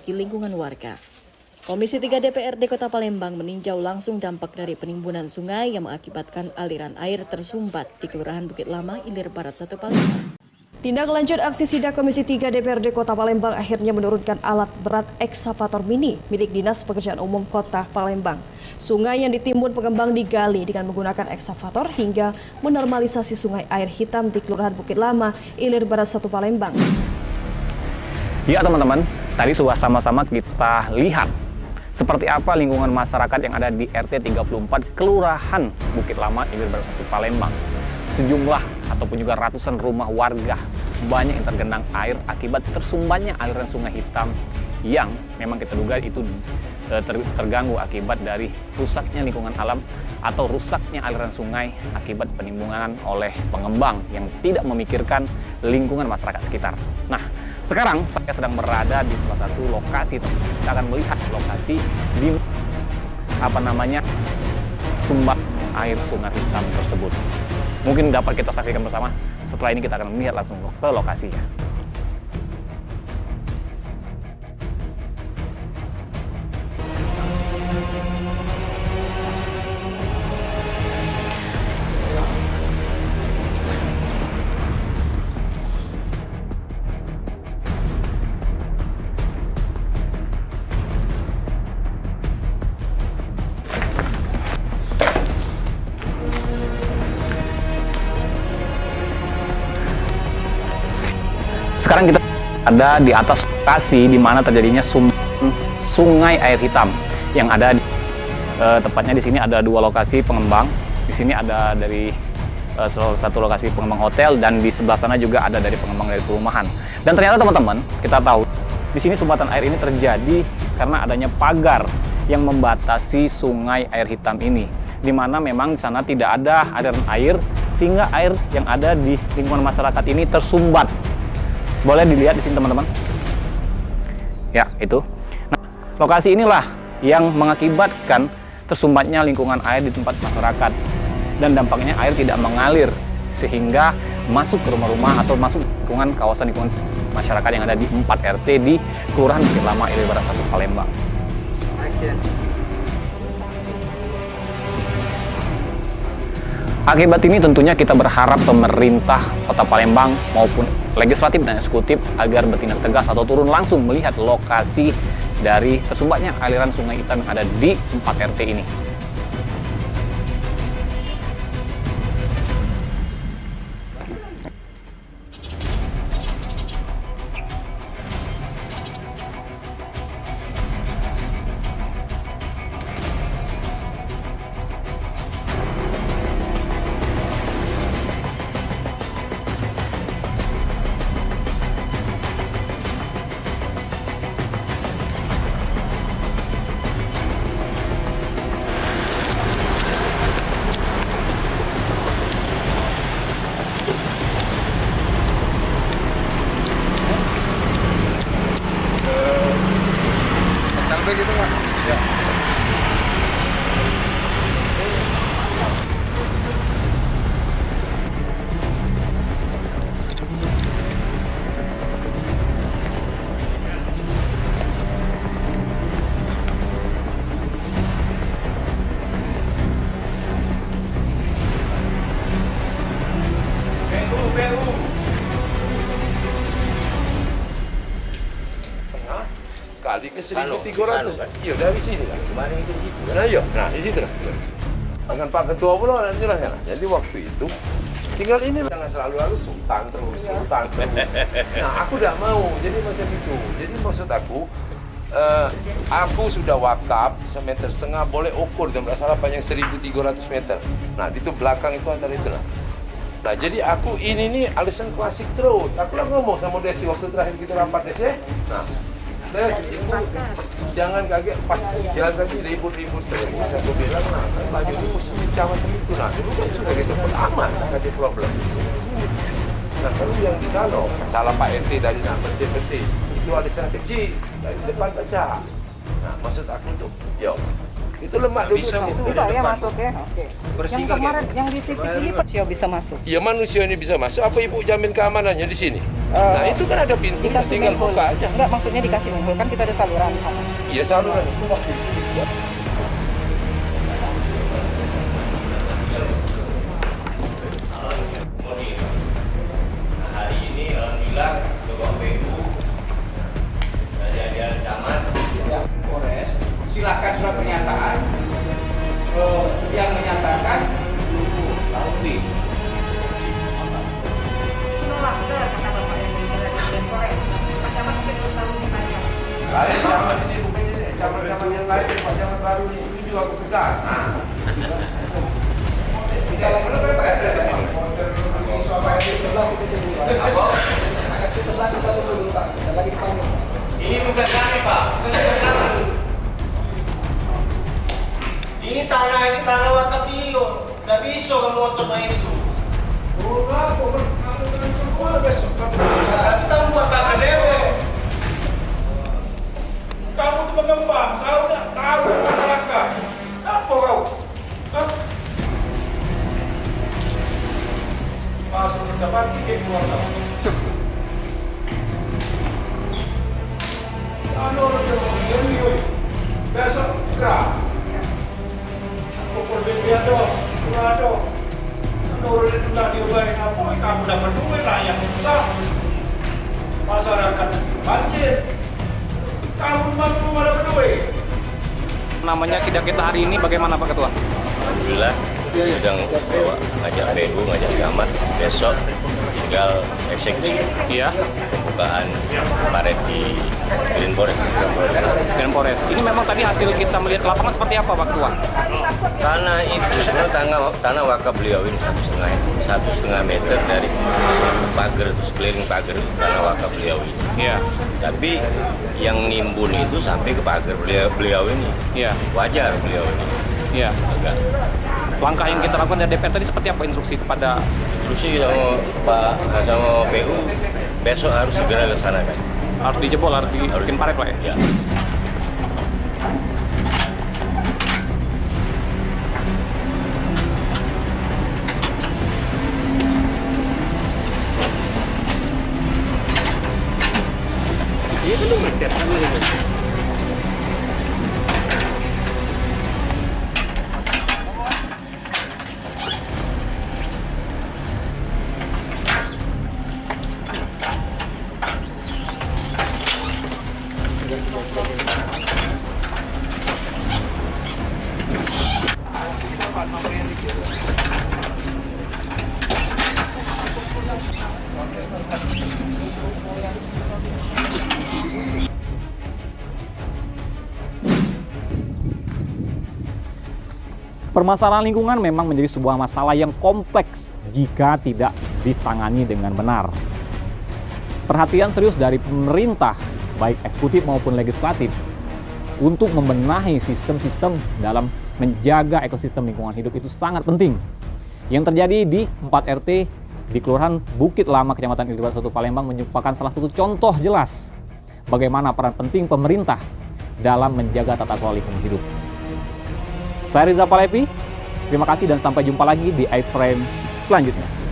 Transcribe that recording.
di lingkungan warga. Komisi 3 DPRD Kota Palembang meninjau langsung dampak dari penimbunan sungai yang mengakibatkan aliran air tersumbat di Kelurahan Bukit Lama, Ilir Barat 1 Palembang. Tindak lanjut aksi sidak Komisi 3 DPRD Kota Palembang akhirnya menurunkan alat berat ekskavator mini milik Dinas Pekerjaan Umum Kota Palembang. Sungai yang ditimbun pengembang digali dengan menggunakan ekskavator hingga menormalisasi sungai air hitam di Kelurahan Bukit Lama, Ilir Barat 1 Palembang. Ya teman-teman, tadi sudah sama-sama kita lihat seperti apa lingkungan masyarakat yang ada di RT 34 Kelurahan Bukit Lama, Ilir Barat 1 Palembang. Sejumlah ataupun juga ratusan rumah warga banyak yang tergenang air akibat tersumbatnya aliran sungai hitam yang memang kita duga itu terganggu akibat dari rusaknya lingkungan alam atau rusaknya aliran sungai akibat penimbunan oleh pengembang yang tidak memikirkan lingkungan masyarakat sekitar. Nah, sekarang saya sedang berada di salah satu lokasi. Kita akan melihat lokasi di sumber air sungai hitam tersebut. Mungkin dapat kita saksikan bersama. Setelah ini kita akan melihat langsung ke lokasinya. Sekarang kita ada di atas lokasi di mana terjadinya sungai air hitam yang ada tepatnya di sini ada dua lokasi pengembang. Di sini ada dari satu lokasi pengembang hotel dan di sebelah sana juga ada dari pengembang dari perumahan. Dan ternyata teman-teman, kita tahu di sini sumbatan air ini terjadi karena adanya pagar yang membatasi sungai air hitam ini, di mana memang di sana tidak ada aliran air sehingga air yang ada di lingkungan masyarakat ini tersumbat. Boleh dilihat di sini teman-teman. Ya, itu. Nah, lokasi inilah yang mengakibatkan tersumbatnya lingkungan air di tempat masyarakat. Dan dampaknya air tidak mengalir sehingga masuk ke rumah-rumah atau masuk lingkungan kawasan lingkungan masyarakat yang ada di 4 RT di Kelurahan Bukit Lama, Ilir Barat 1 Palembang. Akibat ini tentunya kita berharap pemerintah Kota Palembang maupun legislatif dan eksekutif agar bertindak tegas atau turun langsung melihat lokasi dari tersumbatnya aliran sungai hitam yang ada di 4 RT ini. Gitu Pak? Ya. Kali ke 1.300 kan? Iya, dari sini kan? Kemarin itu di situ kan? Nah iya, nah di situ lah. Dengan Pak Ketua pula dan jelasnya lah. Jadi waktu itu, tinggal ini jangan selalu sultan terus. Nah aku tidak mau, jadi macam itu. Jadi maksud aku sudah wakaf 1,5 meter, boleh ukur dan berasal panjang 1.300 meter. Nah itu belakang itu antara itu lah. Nah jadi aku ini nih alisan klasik terus. Aku lah ngomong sama Desi waktu terakhir kita rapat Desi. Nah, jangan kaget pas jalan kaki ribut-ribut terus. Aku bilang, nah kan baju ini mesti macam itu. Nah dulu kan sudah gitu aman, tak ada problem. Nah kalau yang di sana, salah Pak RT tadi nak bersih-bersih, itu alisan kecil dari depan kaca. Nah maksud aku tuh, yo Itu lemak dulu di situ. Bisa ya masuk ya. Oke. Yang kemarin yang di TV manusia bisa masuk. Ya manusia ini bisa masuk, apa ibu jamin keamanannya di sini? Nah itu kan ada pintunya, Dikasih tinggal manhole. buka aja. Enggak, maksudnya dikasih manhole, kan kita ada saluran. Iya saluran itu waktu itu. Hari ini alhamdulillah Bapak PU dari Camat Polres silakan surat pernyataan yang menyatakan tahun lebih. Menolak kata Bapak yang dari Polres. Pak Camat mungkin belum tahu mukanya. Lain camat ini bukan camat-camat yang lain, Pak Camat baru ini itu juga aku pegang. Nah, kita lagi Pak RT depan. Ini tugas kami Pak, tugas kami. Ini tanah wakaf Rio, nggak bisa kamu motor main itu. Berarti kamu buat pakai dewe. Kamu tuh pengembang, seharusnya tahu masyarakat. Apa kau? Hah? Masuk ke depan, ini keluar kamu. Besok gerak. Pukul bibian dong, keluar dong. Menurut itu nggak diobain apa? Kamu dapat duit, rakyat susah. Masyarakat banjir. Kamu mau dapat duit. Namanya sidang kita hari ini bagaimana Pak Ketua? Alhamdulillah sedang bawa ngajak PU, ngajak camat besok tinggal eksekusi Iya, pembukaan karet di Green Forest. dan Polres. Ini memang tadi hasil kita melihat ke lapangan seperti apa Pak Ketua? Tanah itu sebenarnya tanah wakaf beliau ini 1,5 meter dari pagar itu sekeliling pagar itu tanah wakaf beliau ini. Iya, Tapi yang nimbun itu sampai ke pagar beliau ini. iya, Wajar beliau ini. iya. Agak Langkah yang kita lakukan dari DPR tadi seperti apa instruksi kepada instruksi sama Pak sama PU besok harus segera dilaksanakan. harus dijebol, harus dibikin paret Pak ya? Ya. Permasalahan lingkungan memang menjadi sebuah masalah yang kompleks jika tidak ditangani dengan benar. Perhatian serius dari pemerintah, baik eksekutif maupun legislatif, untuk membenahi sistem-sistem dalam menjaga ekosistem lingkungan hidup itu sangat penting. Yang terjadi di 4 RT di Kelurahan Bukit Lama, Kecamatan Ilir Barat 1 Palembang merupakan salah satu contoh jelas bagaimana peran penting pemerintah dalam menjaga tata kelola lingkungan hidup. Saya Riza Palevi, terima kasih dan sampai jumpa lagi di iFrame selanjutnya.